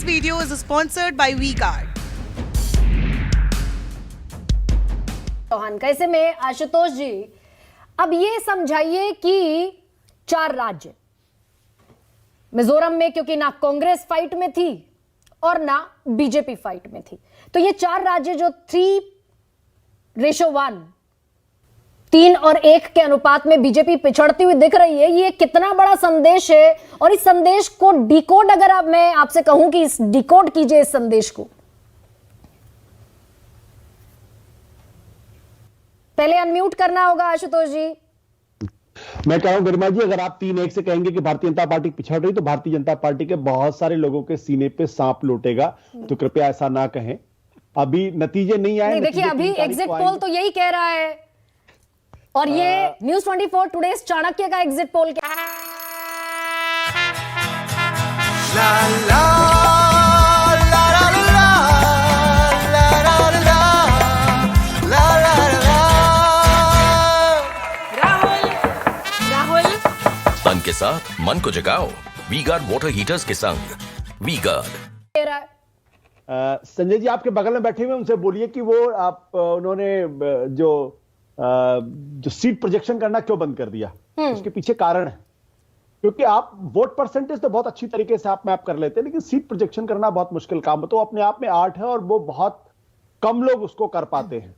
This video is sponsored by V-Guard. Chauhan कैसे में आशुतोष जी, अब ये समझाइए कि 4 राज्य मिजोरम में, क्योंकि ना कांग्रेस फाइट में थी और ना बीजेपी फाइट में थी, तो ये 4 राज्य जो 3:1 3 और 1 के अनुपात में बीजेपी पिछड़ती हुई दिख रही है, ये कितना बड़ा संदेश है। और इस संदेश को डिकोड, अगर अब मैं आपसे कहूं कि इस डिकोड कीजिए इस संदेश को, पहले अनम्यूट करना होगा आशुतोष जी। मैं कह रहा हूं गरिमा जी, अगर आप 3-1 से कहेंगे कि भारतीय जनता पार्टी पिछड़ रही, तो भारतीय जनता पार्टी के बहुत सारे लोगों के सीने पे सांप लौटेगा, तो कृपया ऐसा ना कहें। अभी नतीजे नहीं आए। नहीं, देखिए अभी एग्जिट पोल तो यही कह रहा है, और ये न्यूज़ 24 टुडे चाणक्य का एग्जिट पोल क्या तन के साथ मन को जगाओ वी-गार्ड वाटर हीटर्स के संग। वी-गार्ड कह रहा है। संजय जी आपके बगल में बैठे हुए, उनसे बोलिए कि वो उन्होंने जो सीट प्रोजेक्शन करना क्यों बंद कर दिया, उसके पीछे कारण है। क्योंकि आप वोट परसेंटेज तो बहुत अच्छी तरीके से आप मैप कर लेते हैं, लेकिन सीट प्रोजेक्शन करना बहुत मुश्किल काम है। तो अपने आप में आर्ट है और वो बहुत कम लोग उसको कर पाते हैं।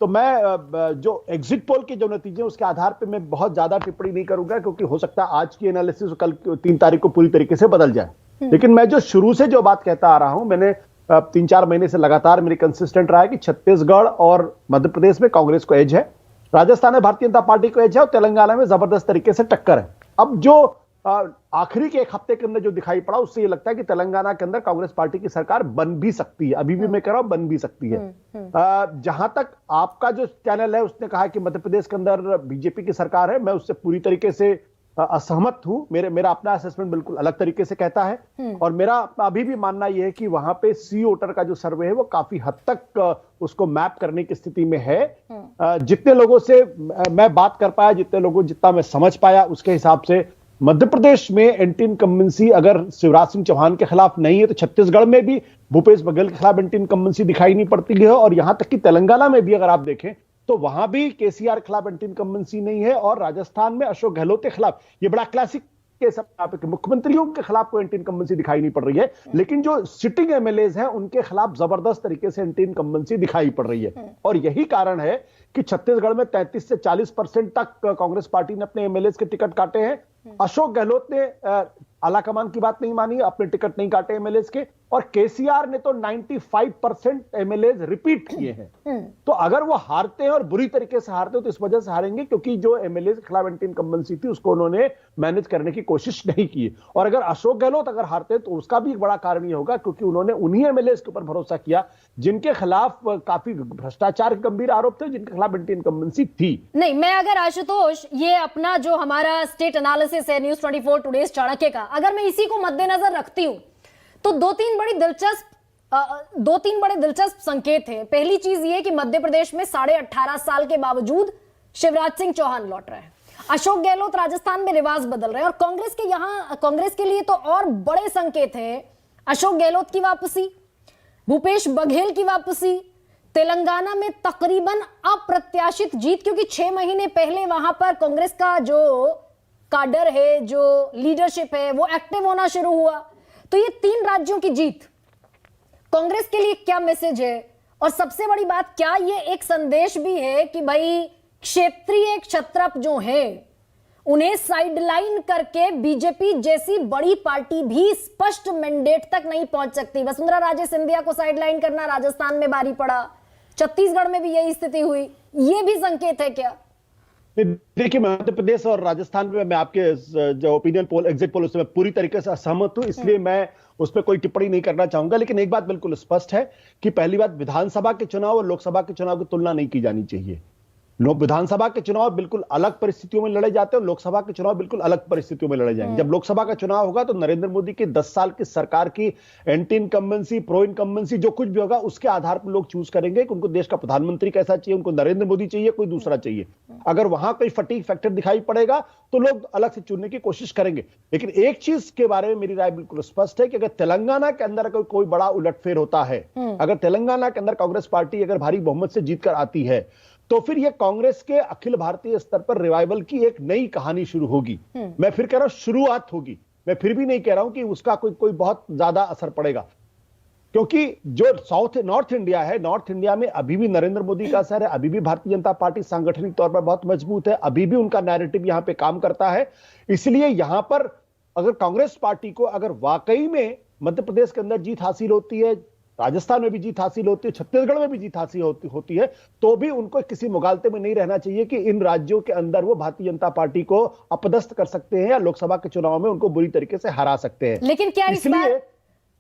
तो मैं जो एग्जिट पोल के जो नतीजे हैं उसके आधार पे मैं बहुत ज्यादा टिप्पणी नहीं करूंगा, क्योंकि हो सकता है आज की एनालिसिस कल 3 तारीख को पूरी तरीके से बदल जाए। लेकिन मैं जो शुरू से जो बात कहता आ रहा हूं, मैंने 3-4 महीने से लगातार मेरी कंसिस्टेंट रहा है कि छत्तीसगढ़ और मध्य प्रदेश में कांग्रेस को एज है, राजस्थान में भारतीय जनता पार्टी को एज है, और तेलंगाना में जबरदस्त तरीके से टक्कर है। अब जो आखिरी के 1 हफ्ते के अंदर जो दिखाई पड़ा, उससे ये लगता है कि तेलंगाना के अंदर कांग्रेस पार्टी की सरकार बन भी सकती है। अभी भी मैं कह रहा हूं बन भी सकती है। जहां तक आपका जो चैनल है उसने कहा कि मध्य प्रदेश के अंदर बीजेपी की सरकार है, मैं उससे पूरी तरीके से असहमत हूं। मेरा अपना असेसमेंट बिल्कुल अलग तरीके से कहता है, और मेरा अभी भी मानना यह है कि वहां पे सी वोटर का जो सर्वे है वो काफी हद तक उसको मैप करने की स्थिति में है। जितने लोगों से मैं बात कर पाया, जितना मैं समझ पाया, उसके हिसाब से मध्य प्रदेश में एंटी इनकम्बेंसी अगर शिवराज सिंह चौहान के खिलाफ नहीं है, तो छत्तीसगढ़ में भी भूपेश बघेल के खिलाफ एंटी इनकम्बेंसी दिखाई नहीं पड़ती है। और यहां तक कि तेलंगाना में भी अगर आप देखें तो वहां भी केसीआर के खिलाफ एंटी इनकम्बेंसी नहीं है, और राजस्थान में अशोक गहलोत के खिलाफ, ये बड़ा क्लासिक केस है, मुख्यमंत्रियों के खिलाफ कोई एंटी इनकम्बेंसी दिखाई नहीं पड़ रही है, लेकिन जो सिटिंग एमएलएज हैं उनके खिलाफ जबरदस्त तरीके से एंटी इनकम्बेंसी दिखाई पड़ रही है। और यही कारण है कि छत्तीसगढ़ में 33 से 40% तक कांग्रेस पार्टी ने अपने एमएलएज के टिकट काटे हैं। अशोक गहलोत ने आलाकमान की बात नहीं मानी, अपने टिकट नहीं काटे एमएलएज के, और केसीआर ने तो 95% एमएलएज रिपीट किए हैं। तो अगर वो हारते हैं और बुरी तरीके से हारते हैं तो इस वजह से हारेंगे क्योंकि जो एमएलए के खिलाफ एंटी इनकम्बेंसी थी उसको उन्होंने मैनेज करने की कोशिश नहीं की। और अगर अशोक गहलोत अगर हारते हैं तो उसका भी एक बड़ा कारण ये होगा क्योंकि उन्होंने उन्हीं एमएलए के ऊपर भरोसा किया जिनके खिलाफ काफी भ्रष्टाचार के गंभीर आरोप थे, जिनके खिलाफ एंटी इनकम्बेंसी थी। नहीं, मैं अगर आशुतोष ये अपना जो हमारा स्टेट एनालिसिस है न्यूज़ 24 टुडे चाणक्य का, अगर मैं इसी को मद्देनजर रखती हूं तो 2-3 बड़े दिलचस्प संकेत हैं। पहली चीज ये कि मध्य प्रदेश में 18.5 साल के बावजूद शिवराज सिंह चौहान लौट रहे हैं, अशोक गहलोत राजस्थान में रिवाज बदल रहे हैं, और कांग्रेस के लिए तो और बड़े संकेत हैं। अशोक गहलोत की वापसी, भूपेश बघेल की वापसी, तेलंगाना में तकरीबन अप्रत्याशित जीत, क्योंकि 6 महीने पहले वहां पर कांग्रेस का जो काडर है, जो लीडरशिप है, वो एक्टिव होना शुरू हुआ। तो ये 3 राज्यों की जीत कांग्रेस के लिए क्या मैसेज है? और सबसे बड़ी बात, क्या ये एक संदेश भी है कि भाई क्षेत्रीय क्षत्रप जो है उन्हें साइडलाइन करके बीजेपी जैसी बड़ी पार्टी भी स्पष्ट मैंडेट तक नहीं पहुंच सकती? वसुंधरा राजे सिंधिया को साइडलाइन करना राजस्थान में भारी पड़ा, छत्तीसगढ़ में भी यही स्थिति हुई, ये भी संकेत है क्या? देखिए, मध्य प्रदेश और राजस्थान में मैं आपके जो ओपिनियन पोल, एग्जिट पोल, उससे मैं पूरी तरीके से असहमत हूं, इसलिए मैं उस पर कोई टिप्पणी नहीं करना चाहूंगा। लेकिन एक बात बिल्कुल स्पष्ट है कि पहली बात, विधानसभा के चुनाव और लोकसभा के चुनाव की तुलना नहीं की जानी चाहिए। विधानसभा के चुनाव बिल्कुल अलग परिस्थितियों में लड़े जाते हैं, लोकसभा के चुनाव बिल्कुल अलग परिस्थितियों में लड़े जाएंगे। जब लोकसभा का चुनाव होगा तो नरेंद्र मोदी की 10 साल की सरकार की एंटी इनकम्बेंसी, प्रो इनकम्बेंसी जो कुछ भी होगा उसके आधार पर लोग चूज करेंगे कि उनको देश का प्रधानमंत्री कैसा चाहिए, उनको नरेंद्र मोदी चाहिए, कोई दूसरा चाहिए। अगर वहां कोई फटीग फैक्टर दिखाई पड़ेगा तो लोग अलग से चुनने की कोशिश करेंगे। लेकिन एक चीज के बारे में मेरी राय बिल्कुल स्पष्ट है कि अगर तेलंगाना के अंदर कोई बड़ा उलटफेर होता है, अगर तेलंगाना के अंदर कांग्रेस पार्टी अगर भारी बहुमत से जीतकर आती है, तो फिर यह कांग्रेस के अखिल भारतीय स्तर पर रिवाइवल की एक नई कहानी शुरू होगी। मैं फिर कह रहा हूं शुरुआत होगी, मैं फिर भी नहीं कह रहा हूं कि उसका कोई बहुत ज्यादा असर पड़ेगा, क्योंकि जो नॉर्थ इंडिया है, नॉर्थ इंडिया में अभी भी नरेंद्र मोदी का असर है, अभी भी भारतीय जनता पार्टी सांगठनिक तौर पर बहुत मजबूत है, अभी भी उनका नैरेटिव यहां पे काम करता है। इसलिए यहां पर अगर कांग्रेस पार्टी को अगर वाकई में मध्य प्रदेश के अंदर जीत हासिल होती है, राजस्थान में भी जीत हासिल होती है, छत्तीसगढ़ में भी जीत हासिल होती है, तो भी उनको किसी मुगालते में नहीं रहना चाहिए कि इन राज्यों के अंदर वो भारतीय जनता पार्टी को अपदस्थ कर सकते हैं या लोकसभा के चुनाव में उनको बुरी तरीके से हरा सकते हैं। लेकिन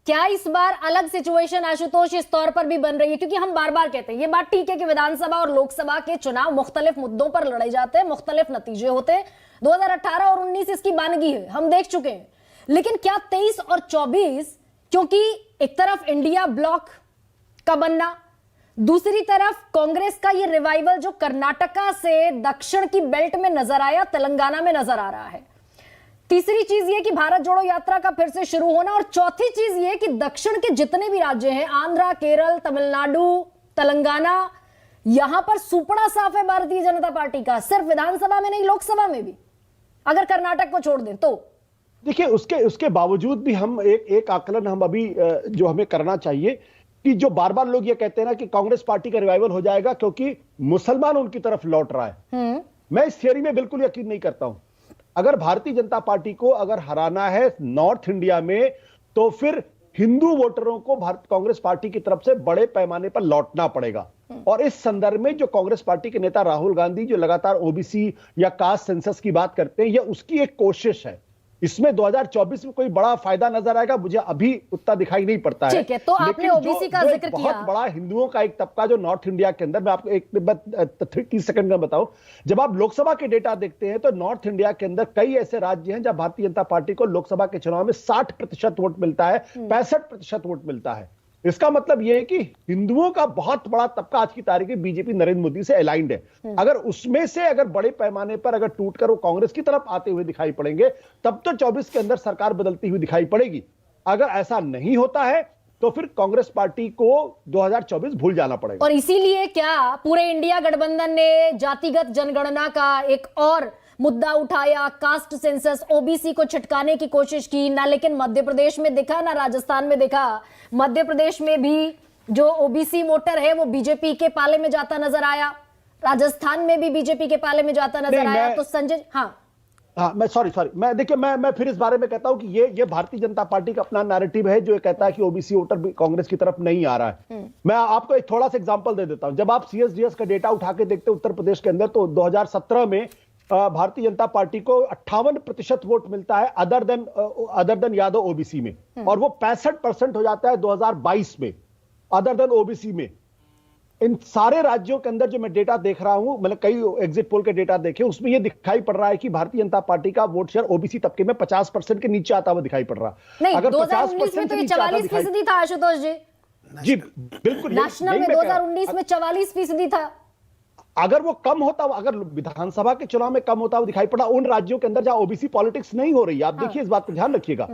क्या इस बार अलग सिचुएशन आशुतोष इस तौर पर भी बन रही है? क्योंकि हम बार बार कहते हैं ये बात ठीक है कि विधानसभा और लोकसभा के चुनाव मुख्तलिफ मुद्दों पर लड़े जाते हैं, मुख्तलिफ नतीजे होते हैं। 2018 और 19 इसकी बानगी है, हम देख चुके हैं। लेकिन क्या 23 और 24, क्योंकि एक तरफ इंडिया ब्लॉक का बनना, दूसरी तरफ कांग्रेस का ये रिवाइवल जो कर्नाटका से दक्षिण की बेल्ट में नजर आया, तेलंगाना में नजर आ रहा है, तीसरी चीज ये कि भारत जोड़ो यात्रा का फिर से शुरू होना, और चौथी चीज ये कि दक्षिण के जितने भी राज्य हैं, आंध्रा, केरल, तमिलनाडु, तेलंगाना, यहां पर सुपड़ा साफ है भारतीय जनता पार्टी का, सिर्फ विधानसभा में नहीं लोकसभा में भी, अगर कर्नाटक को छोड़ दें तो। देखिए उसके बावजूद भी हम एक आकलन हम अभी जो हमें करना चाहिए कि जो बार बार लोग ये कहते हैं ना कि कांग्रेस पार्टी का रिवाइवल हो जाएगा क्योंकि मुसलमान उनकी तरफ लौट रहा है, मैं इस थियरी में बिल्कुल यकीन नहीं करता हूं। अगर भारतीय जनता पार्टी को अगर हराना है नॉर्थ इंडिया में, तो फिर हिंदू वोटरों को कांग्रेस पार्टी की तरफ से बड़े पैमाने पर लौटना पड़ेगा। और इस संदर्भ में जो कांग्रेस पार्टी के नेता राहुल गांधी जो लगातार ओबीसी या कास्ट सेंसस की बात करते हैं, यह उसकी एक कोशिश है। इसमें 2024 में कोई बड़ा फायदा नजर आएगा मुझे अभी उतना दिखाई नहीं पड़ता है। ठीक है, तो आपने ओबीसी का जिक्र किया, बहुत बड़ा हिंदुओं का एक तबका जो नॉर्थ इंडिया के अंदर, मैं आपको एक 30 सेकंड में बताऊं, जब आप लोकसभा के डेटा देखते हैं तो नॉर्थ इंडिया के अंदर कई ऐसे राज्य हैं जहां भारतीय जनता पार्टी को लोकसभा के चुनाव में 60% वोट मिलता है, 65% वोट मिलता है। इसका मतलब यह है कि हिंदुओं का बहुत बड़ा तबका आज की तारीख में बीजेपी नरेंद्र मोदी से अलाइंड है। अगर उसमें से अगर बड़े पैमाने पर अगर टूटकर वो कांग्रेस की तरफ आते हुए दिखाई पड़ेंगे, तब तो 24 के अंदर सरकार बदलती हुई दिखाई पड़ेगी। अगर ऐसा नहीं होता है तो फिर कांग्रेस पार्टी को 2024 भूल जाना पड़ेगा। और इसीलिए क्या पूरे इंडिया गठबंधन ने जातिगत जनगणना का एक और मुद्दा उठाया, कास्ट सेंसस, ओबीसी को छिटकाने की कोशिश की ना, लेकिन मध्य प्रदेश में दिखा ना राजस्थान में दिखा। मध्य प्रदेश में भी जो ओबीसी वोटर है वो बीजेपी के पाले में जाता नजर आया, राजस्थान में भी बीजेपी के पाले में जाता नजर आया। तो संजय मैं सॉरी मैं फिर इस बारे में कहता हूं कि ये भारतीय जनता पार्टी का अपना नैरेटिव है जो ये कहता है कि ओबीसी वोटर भी कांग्रेस की तरफ नहीं आ रहा है। मैं आपको एक थोड़ा सा एग्जांपल दे देता हूं। जब आप सीएसडीएस का डेटा उठा के देखते हैं उत्तर प्रदेश के अंदर, तो 2017 में भारतीय जनता पार्टी को 58% वोट मिलता है अदर देन यादव ओबीसी में, और वो 65% हो जाता है 2022 में अदर देन ओबीसी में। इन सारे राज्यों के अंदर जो मैं डेटा देख रहा हूं, मतलब कई एग्जिट पोल के डेटा देखे, उसमें यह दिखाई पड़ रहा है कि भारतीय जनता पार्टी का वोट शेयर ओबीसी तबके में 50% के नीचे आता हुआ दिखाई पड़ रहा है। अगर 2019 में तो ये 44% था आशुतोष जी। जी बिल्कुल, नेशनल में 2019 में 44% था। अगर वो कम होता, अगर विधानसभा के चुनाव में कम होता हुआ दिखाई पड़ा उन राज्यों के अंदर जहां ओबीसी पॉलिटिक्स नहीं हो रही है, आप देखिए इस बात पर ध्यान रखिएगा।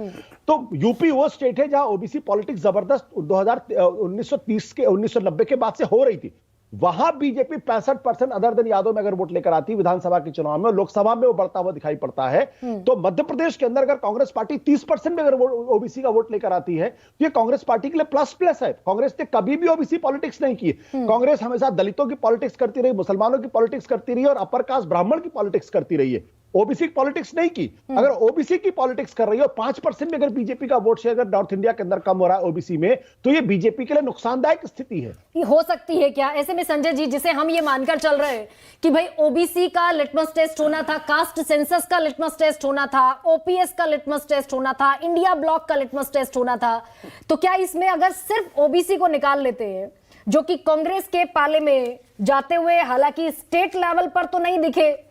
तो यूपी वो स्टेट है जहां ओबीसी पॉलिटिक्स जबरदस्त 1990 के बाद से हो रही थी। वहां बीजेपी 65% अदर देन यादव में अगर वोट लेकर आती विधानसभा के चुनाव में, लोकसभा में वो बढ़ता हुआ दिखाई पड़ता है। तो मध्य प्रदेश के अंदर अगर कांग्रेस पार्टी 30% में अगर ओबीसी का वोट लेकर आती है, तो ये कांग्रेस पार्टी के लिए प्लस है। कांग्रेस ने कभी भी ओबीसी पॉलिटिक्स नहीं की। कांग्रेस हमेशा दलितों की पॉलिटिक्स करती रही, मुसलमानों की पॉलिटिक्स करती रही और अपर कास्ट ब्राह्मण की पॉलिटिक्स करती रही है, ओबीसी की पॉलिटिक्स नहीं की। अगर ओबीसी की पॉलिटिक्स कर रही है और 5% में अगर बीजेपी का वोट शेयर अगर नॉर्थ इंडिया के अंदर कम हो रहा है ओबीसी में, तो ये बीजेपी के लिए नुकसानदायक स्थिति है। ये हो सकती है क्या ऐसे में संजय जी, जिसे हम ये मानकर चल रहे हैं कि भाई ओबीसी का लिटमस टेस्ट होना था, कास्ट सेंसस का लिटमस टेस्ट होना था, ओपीएस का लिटमस टेस्ट होना था, इंडिया ब्लॉक का लिटमस टेस्ट होना था, तो क्या इसमें अगर सिर्फ ओबीसी को निकाल लेते हैं, जो कि कांग्रेस के पाले में जाते हुए हालांकि स्टेट लेवल पर तो नहीं दिखे।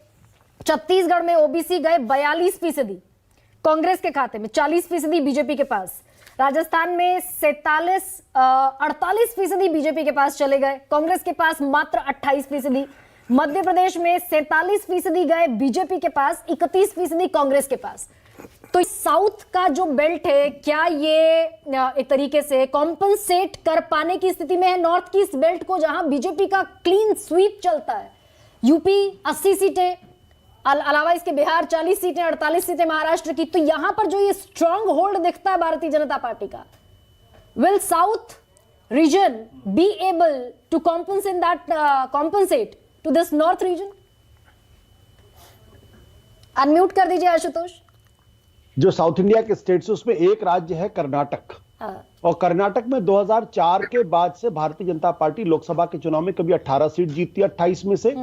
छत्तीसगढ़ में ओबीसी गए 42% कांग्रेस के खाते में, 40% बीजेपी के पास। राजस्थान में 48% बीजेपी के पास चले गए, कांग्रेस के पास मात्र 28%। मध्य प्रदेश में 47% गए बीजेपी के पास, 31% कांग्रेस के पास। तो साउथ का जो बेल्ट है, क्या ये एक तरीके से कॉम्पनसेट कर पाने की स्थिति में है नॉर्थ की इस बेल्ट को, जहां बीजेपी का क्लीन स्वीप चलता है? यूपी 80 सीटें, अलावा इसके बिहार 40 सीटें, 48 सीटें महाराष्ट्र की। तो यहां पर जो ये स्ट्रॉन्ग होल्ड दिखता है भारतीय जनता पार्टी का, will south region be able to compensate to this north region? Unmute कर दीजिए आशुतोष। जो साउथ इंडिया के स्टेट्स, उसमें एक राज्य है कर्नाटक। और कर्नाटक में 2004 के बाद से भारतीय जनता पार्टी लोकसभा के चुनाव में कभी 18 सीट जीतती है 28 में से,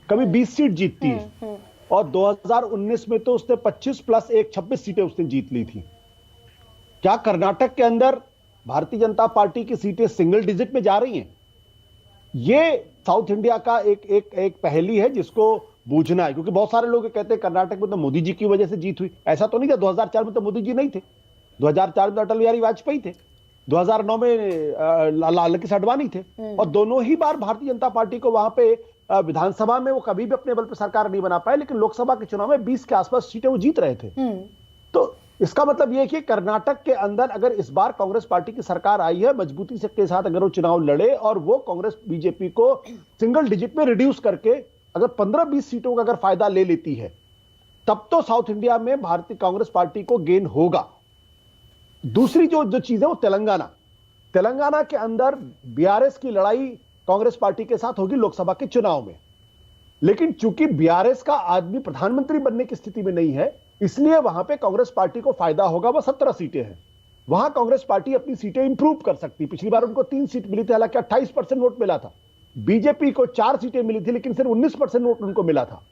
कभी 20 सीट जीतती है। और 2019 में तो उसने 25 + 1 26 सीटें उसने जीत ली थी। क्या कर्नाटक के अंदर भारतीय जनता पार्टी की सीटें सिंगल डिजिट में जा रही हैं? ये साउथ इंडिया का एक पहेली है जिसको बूझना है, क्योंकि बहुत सारे लोग कहते हैं कर्नाटक में तो मोदी जी की वजह से जीत हुई। ऐसा तो नहीं था। 2004 में तो मोदी जी नहीं थे, 2004 में अटल बिहारी वाजपेयी थे, 2009 में लाल कृष्ण आडवाणी थे। और दोनों ही बार भारतीय जनता पार्टी को वहां पे विधानसभा में वो कभी भी अपने बल पर सरकार नहीं बना पाए, लेकिन लोकसभा के चुनाव में 20 के आसपास सीटें वो जीत रहे थे। तो इसका मतलब यह है कि कर्नाटक के अंदर अगर इस बार कांग्रेस पार्टी की सरकार आई है मजबूती से के साथ, अगर वो चुनाव लड़े और वो कांग्रेस बीजेपी को सिंगल डिजिट में रिड्यूस करके अगर 15-20 सीटों का अगर फायदा ले लेती है, तब तो साउथ इंडिया में भारतीय कांग्रेस पार्टी को गेन होगा। दूसरी जो चीज है वो तेलंगाना के अंदर बीआरएस की लड़ाई कांग्रेस पार्टी के साथ होगी लोकसभा के चुनाव में। लेकिन चूंकि बीआरएस का आदमी प्रधानमंत्री बनने की स्थिति में नहीं है, इसलिए वहां पे कांग्रेस पार्टी को फायदा होगा। वह 17 सीटें हैं, वहां कांग्रेस पार्टी अपनी सीटें इंप्रूव कर सकती। पिछली बार उनको 3 सीट मिली थी, हालांकि 28% वोट मिला था। बीजेपी को 4 सीटें मिली थी, लेकिन सिर्फ 19% वोट उनको मिला था।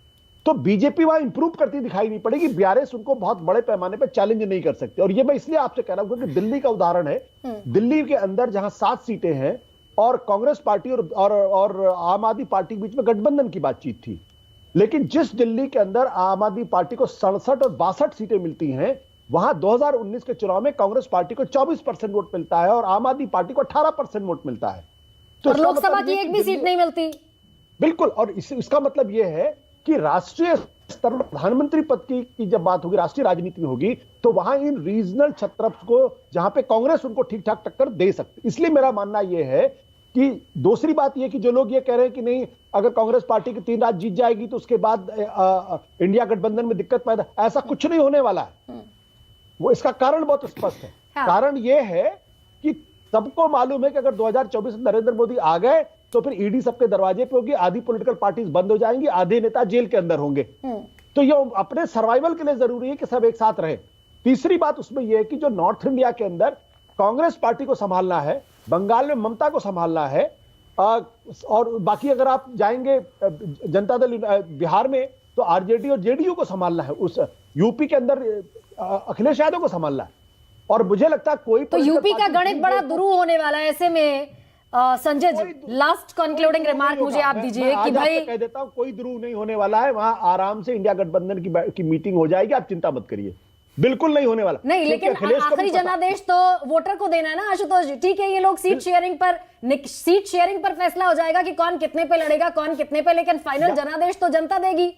तो बीजेपी वहां इंप्रूव करती दिखाई नहीं पड़ेगी। बीआरएस उनको बहुत बड़े पैमाने पर चैलेंज नहीं कर सकते। और ये मैं इसलिए आपसे कह रहा हूं क्योंकि दिल्ली का उदाहरण है। दिल्ली के अंदर जहां 7 सीटें हैं और कांग्रेस पार्टी और आम आदमी पार्टी के बीच में गठबंधन की बातचीत थी, लेकिन जिस दिल्ली के अंदर आम आदमी पार्टी को 67 और 62 सीटें मिलती हैं, वहां 2019 के चुनाव में कांग्रेस पार्टी को 24% वोट मिलता है और आम आदमी पार्टी को 18% वोट मिलता है। तो लोकसभा की एक भी सीट नहीं मिलती। बिल्कुल। और इसका मतलब यह है कि राष्ट्रीय स्तर पर प्रधानमंत्री पद की जब बात होगी, राष्ट्रीय राजनीति में होगी, तो वहां इन रीजनल छत्रप को जहां पे कांग्रेस उनको ठीक ठाक टक्कर दे सकती। इसलिए मेरा मानना यह है कि दूसरी बात यह कि जो लोग ये कह रहे हैं कि नहीं, अगर कांग्रेस पार्टी की 3 राज्य जीत जाएगी तो उसके बाद इंडिया गठबंधन में दिक्कत पैदा, ऐसा कुछ नहीं होने वाला है। वो इसका कारण बहुत स्पष्ट है। कारण यह है कि सबको मालूम है कि अगर 2024 में नरेंद्र मोदी आ गए तो फिर ईडी सबके दरवाजे पे होगी, आधी पॉलिटिकल पार्टीज बंद हो जाएंगी, आधे नेता जेल के अंदर होंगे। तो ये अपने सर्वाइवल के लिए जरूरी है कि सब एक साथ रहे। तीसरी बात उसमें यह है कि जो नॉर्थ इंडिया के अंदर कांग्रेस पार्टी को संभालना है, बंगाल में ममता को संभालना है, और बाकी अगर आप जाएंगे जनता दल बिहार में तो आरजेडी और जेडीयू को संभालना है, उस यूपी के अंदर अखिलेश यादव को संभालना है। और मुझे लगता है कोई तो यूपी का गणित बड़ा दुरूह होने वाला है। ऐसे में Sanjay ji, last concluding remark मुझे आप दीजिए कि भाई, कह देता हूं कोई दुरूह नहीं होने वाला है। वहां आराम से इंडिया गठबंधन की मीटिंग हो जाएगी, आप चिंता मत करिए, बिल्कुल नहीं होने वाला। नहीं, लेकिन आखिरी जनादेश तो वोटर को देना है ना आशुतोष जी। ठीक है, ये लोग सीट शेयरिंग पर फैसला हो जाएगा कि कौन कितने पे लड़ेगा, कौन कितने पे, लेकिन फाइनल जनादेश तो जनता देगी।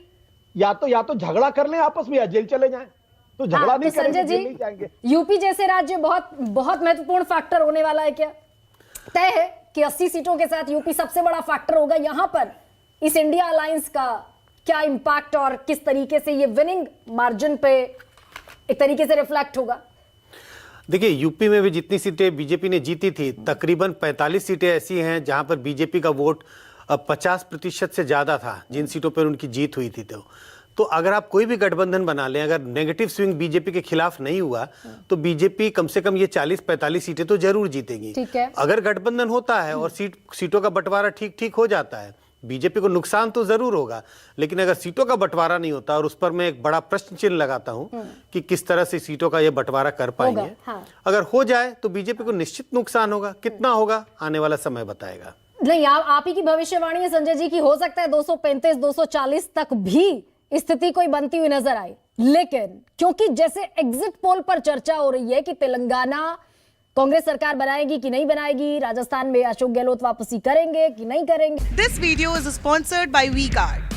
या तो झगड़ा कर लें आपस में या जेल चले जाएं। तो झगड़ा नहीं करेंगे, जेल नहीं जाएंगे। यूपी जैसे राज्य बहुत बहुत महत्वपूर्ण फैक्टर होने वाला है। क्या तय है कि 80 सीटों के साथ यूपी सबसे बड़ा फैक्टर होगा? यहां पर इस इंडिया अलायंस का क्या इंपैक्ट और किस तरीके से ये विनिंग मार्जिन पे एक तरीके से रिफ्लेक्ट होगा? देखिए, यूपी में भी जितनी सीटें बीजेपी ने जीती थी, तकरीबन 45 सीटें ऐसी हैं जहां पर बीजेपी का वोट 50% से ज्यादा था, जिन सीटों पर उनकी जीत हुई थी। तो अगर आप कोई भी गठबंधन बना लें, अगर नेगेटिव स्विंग बीजेपी के खिलाफ नहीं हुआ तो बीजेपी कम से कम ये 40-45 सीटें तो जरूर जीतेगी। अगर गठबंधन होता है और सीटों का बंटवारा ठीक हो जाता है, बीजेपी को नुकसान तो जरूर होगा, लेकिन अगर सीटों का बंटवारा नहीं होता, और उस पर मैं एक बड़ा प्रश्न चिन्ह लगाता हूं कि किस तरह से सीटों का ये बंटवारा कर पाएंगे। अगर हो जाए तो बीजेपी को निश्चित नुकसान होगा। कितना होगा आने वाला समय बताएगा। नहीं, आप ही की भविष्यवाणी है संजय जी की हो सकता है 235 240 तक भी स्थिति कोई बनती हुई नजर आई, लेकिन क्योंकि जैसे एग्जिट पोल पर चर्चा हो रही है कि तेलंगाना कांग्रेस सरकार बनाएगी कि नहीं बनाएगी, राजस्थान में अशोक गहलोत वापसी करेंगे कि नहीं करेंगे। This video is sponsored by WeGuard.